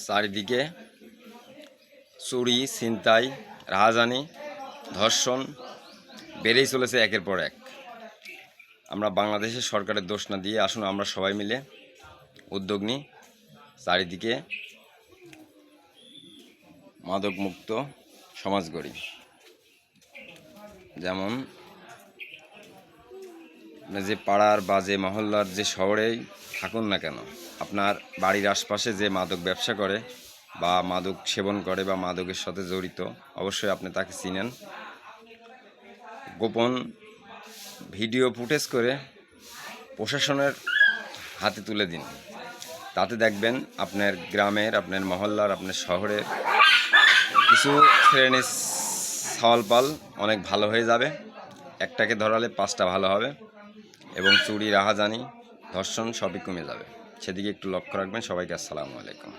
চারিদিকে চুরি, ছিনতাই, রাহাজানি, ধর্ষণ বেড়েই চলেছে একের পর এক। আমরা বাংলাদেশের সরকারের দোষ না দিয়ে আসুন আমরা সবাই মিলে উদ্যোগ নিই, চারিদিকে মাদকমুক্ত সমাজ গড়ি। যেমন যে পাড়ার বা যে মহল্লার যে শহরেই থাকুন না কেন, আপনার বাড়ির আশপাশে যে মাদক ব্যবসা করে বা মাদক সেবন করে বা মাদকের সাথে জড়িত, অবশ্যই আপনি তাকে চিনেন। গোপন ভিডিও ফুটেজ করে প্রশাসনের হাতে তুলে দিন। তাতে দেখবেন আপনার গ্রামের, আপনার মহল্লার, আপনার শহরের কিছু শ্রেণীর সওয়ালপাল অনেক ভালো হয়ে যাবে। একটাকে ধরালে 5টা ভালো হবে এবং চুরি, রাহাজানি, ধর্ষণ সবই কমে যাবে। সেদিকে একটু লক্ষ্য রাখবেন। সবাইকে আসসালামু আলাইকুম।